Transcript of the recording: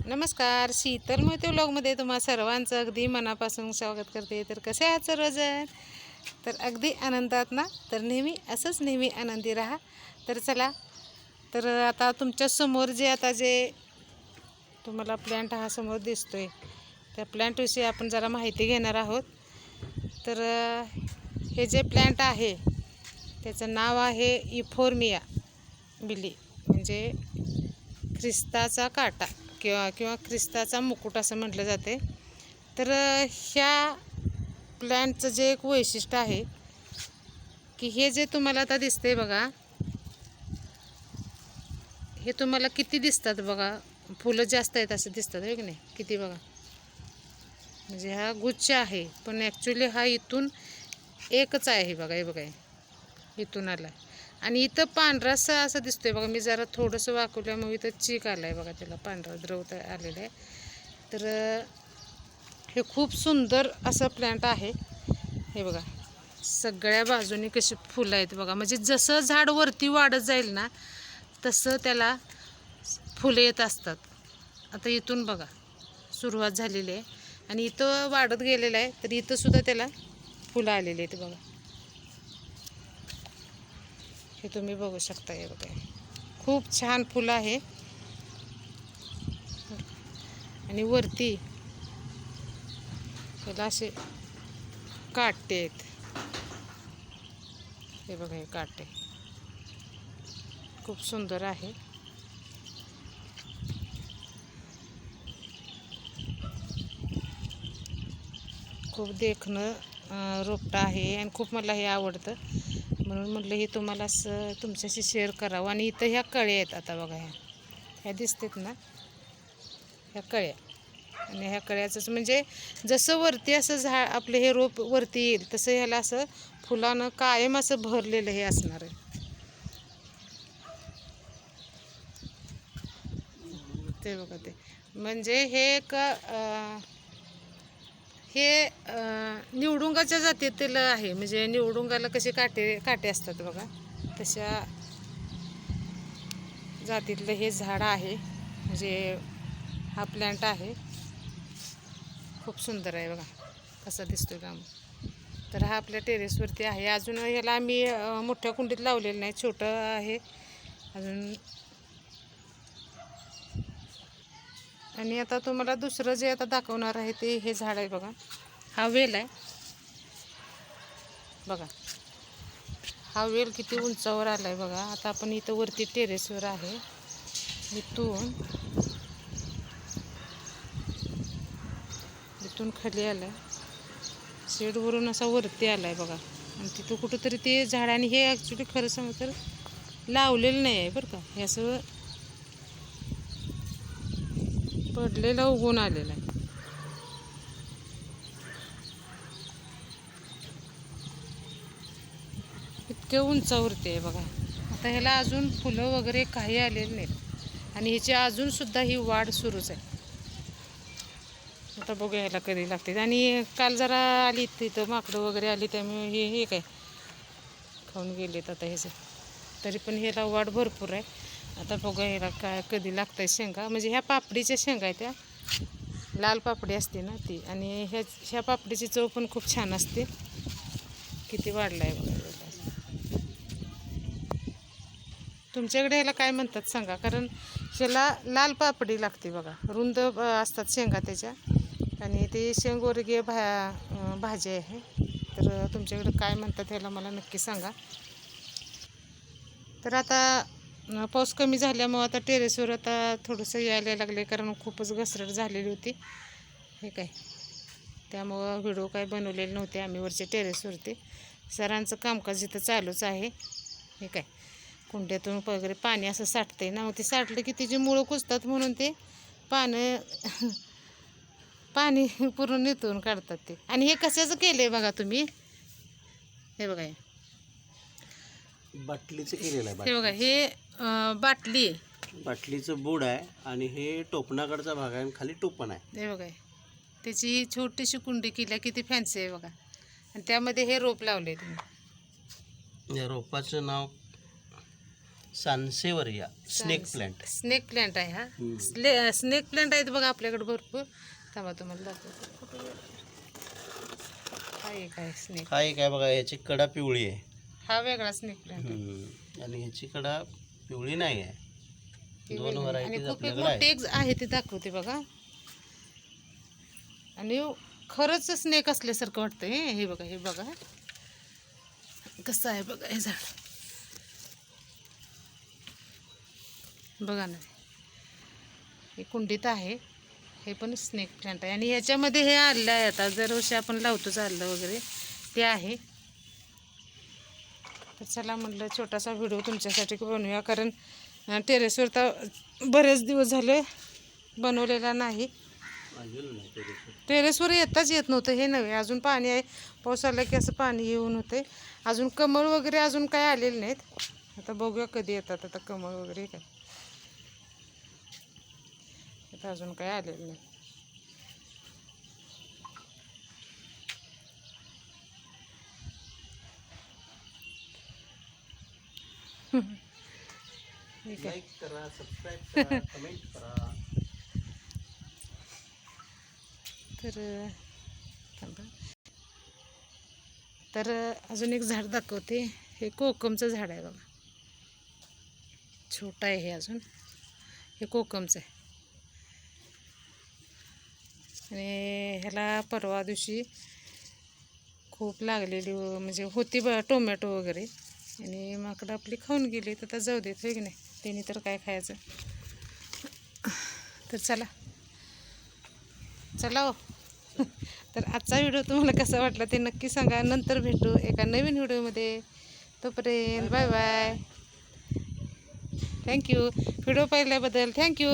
नमस्कार, शीतल मोहिते व्लॉगमध्ये तुम्हा सर्वांचं अगदी मनापासून स्वागत करते. तर कसे आहात सर्वजण? तर अगदी आनंदात ना? तर असंच नेहमी आनंदी राहा. तर चला, तर आता तुमच्यासमोर जे तुम्हाला प्लॅन्ट हा समोर दिसतोय, त्या प्लॅन्टविषयी आपण जरा माहिती घेणार आहोत. तर हे जे प्लॅन्ट आहे त्याचं नाव आहे इफोर्मिया बिली, म्हणजे ख्रिस्ताचा काटा किंवा ख्रिस्ताचा मुकुट असं म्हटलं जाते. तर ह्या प्लॅन्टचं जे एक वैशिष्ट्य आहे की हे जे तुम्हाला आता दिसते बघा, हे तुम्हाला किती दिसतात बघा, फुलं जास्त आहेत असं दिसतात आहे की नाही, किती बघा. म्हणजे हा गुच्छ आहे, पण ॲक्च्युली हा इथून एकच आहे बघा. हे बघा, इथून आला आणि इथं पांढरासा असं दिसतोय बघा. मी जरा थोडंसं वाकवल्यामुळे इथं चीक आला आहे बघा, त्याला पांढरा द्रव आलेला आहे. तर हे खूप सुंदर असं प्लॅन्ट आहे. हे बघा, सगळ्या बाजूनी कशी फुलं आहेत बघा. म्हणजे जसं झाड वरती वाढत जाईल ना तसं त्याला फुलं येत असतात. आता इथून बघा सुरुवात झालेली आहे आणि इथं वाढत गेलेलं आहे, तर इथं सुद्धा त्याला फुलं आलेली आहेत बघा. हे तुम्ही बघू शकता. हे बघा, खूप छान फुलं आहे. आणि वरती त्याला असे काटे आहेत. हे बघा, हे काटे खूप सुंदर आहे. खूप देखणं रोपटं आहे आणि खूप मला हे आवडतं, म्हणून म्हटलं हे तुम्हाला असं तुमच्याशी शेअर करावं. आणि इथं ह्या कळ्या आहेत. आता बघा, ह्या दिसतात ना, ह्या कळ्या. आणि ह्या कळ्याचंच म्हणजे जसं वरती असं आपलं हे रोप वरती येईल तसं ह्याला असं फुलानं कायम असं भरलेलं हे असणार आहे. ते बघा, ते म्हणजे हे एक हे निवडुंगाच्या जातीतील आहे. म्हणजे निवडुंगाला कसे काटे असतात बघा, तशा जातीतलं हे झाड आहे. म्हणजे हा प्लॅन्ट आहे, खूप सुंदर आहे बघा कसा दिसतोय का. तर हा आपल्या टेरेसवरती आहे. अजून ह्याला आम्ही मोठ्या कुंडीत लावलेलं नाही, छोटं आहे अजून. आणि आता तुम्हाला दुसरं जे आता दाखवणार आहे ते हे झाड आहे बघा. हा वेल आहे बघा. हा वेल किती उंचावर आला आहे बघा. आता आपण इथं वरती टेरेसवर आहे, इथून खाली आला आहे, शेडवरून असा वरती आला आहे बघा. आणि तिथं कुठंतरी ते झाड, आणि हे ॲक्च्युली खरं सांगू तर लावलेलं नाही आहे बरं का. हे असं पडलेला उगवून आलेला आहे. इतके उंचावरती आहे बघा. आता ह्याला अजून फुलं वगैरे काही आलेली नाहीत आणि ह्याची अजूनसुद्धा ही वाढ सुरूच आहे. आता बघूया ह्याला कधी लागते. आणि काल जरा आली तिथं माकडं वगैरे आली, त्यामुळे हे काय खाऊन गेलेत आता ह्याचं. तरी पण ह्याला वाढ भरपूर आहे. आता बघूया ह्याला काय कधी लागतं आहे शेंगा. म्हणजे ह्या पापडीच्या शेंगा आहेत, त्या लाल पापडी असते ना ती. आणि ह्या पापडीची चव पण खूप छान असते. किती वाढला आहे बघा. तुमच्याकडे ह्याला काय म्हणतात सांगा, कारण ह्याला लाल पापडी लागते बघा. रुंद असतात शेंगा त्याच्या, आणि ते शेंगवर्गीय भाजी आहे. तर तुमच्याकडे काय म्हणतात ह्याला मला नक्की सांगा. तर आता पाऊस कमी झाल्यामुळं आता टेरेसवर आता थोडंसं यायला लागले, कारण खूपच घसरट झालेली होती हे काय. त्यामुळं व्हिडिओ काय बनवलेले नव्हते आम्ही वरच्या टेरेसवरती. सरांचं कामकाज इथं चालूच आहे हे काय. कुंड्यातून वगैरे पाणी असं साठते ना, मग ते साठलं की तिची मुळं कुजतात, म्हणून ते पाणी पूर्ण निथळून काढतात ते. आणि हे कशाचं केलं आहे बघा तुम्ही. हे बघा, बाटलीचं केलेलं आहे. हे बघा, हे बाटलीचं बुड आहे आणि हे टोपणाकडचा भाग आहे आणि खाली टोपण आहे. हे बघा, त्याची छोटीशी कुंडी केली, किती फॅन्सी आहे बघा. आणि त्यामध्ये हे रोप लावले तुम्ही. या रोपाचं नाव सानसेवरिया स्नेक प्लांट. स्नेक प्लांट आहे हा. स्नेक प्लांट आहेत बघा आपल्याकडे भरपूर. थांबा तुम्हाला दाखवते. हा एक आहे स्नेक. हा एक आहे बघा, याची कडा पिवळी आहे. हा वेगळा स्नेक प्लांट आहे. आणि ह्याची कडा पिवळी नाही आहे. ही 2 वेगळी. आणि व्हरायटीज खूप एक आपल्याकडे मोठे आहेत. एक आहे ते दाखवते बघा. आणि खरंच स्नेक असल्यासारखं वाटतं हे बघा. हे बघा कसं आहे बघा हे झाड. बघा ना, हे कुंडीत आहे. हे पण स्नेक प्लांट आहे. आणि ह्याच्यामध्ये हे आलं आहे. आता दरवर्षी आपण लावतोच आलं वगैरे ते आहे. तर चला म्हटलं छोटासा व्हिडिओ तुमच्यासाठी बनवूया, कारण टेरेसवर तर बरेच दिवस झाले बनवलेला नाही. टेरेसवर येताच येत नव्हतं. हे नव्हे, अजून पाणी आहे. पाऊस आला की असं पाणी येऊन होते. अजून कमळ वगैरे अजून काय आलेले नाहीत. आता बघूया कधी येतात आता कमळ वगैरे. काय आता अजून काय आलेलं नाही. लाईक करा, सबस्क्राईब करा, कमेंट करा. तर अजून एक झाड दाखवते. हे कोकमचं झाड आहे बघा. छोटं आहे हे अजून. हे कोकमचं आहे. आणि ह्याला परवा दिवशी खूप लागलेली म्हणजे होती टोमॅटो वगैरे. आणि माकडं आपली खाऊन गेली. तर जाऊ देत होय की नाही, त्यांनी तर काय खायचं. तर चला हो. तर आजचा व्हिडिओ तुम्हाला कसा वाटला ते नक्की सांगा. नंतर भेटू एका नवीन व्हिडिओमध्ये. तोपर्यंत बाय बाय. थँक्यू. व्हिडिओ पाहिल्याबद्दल थँक्यू.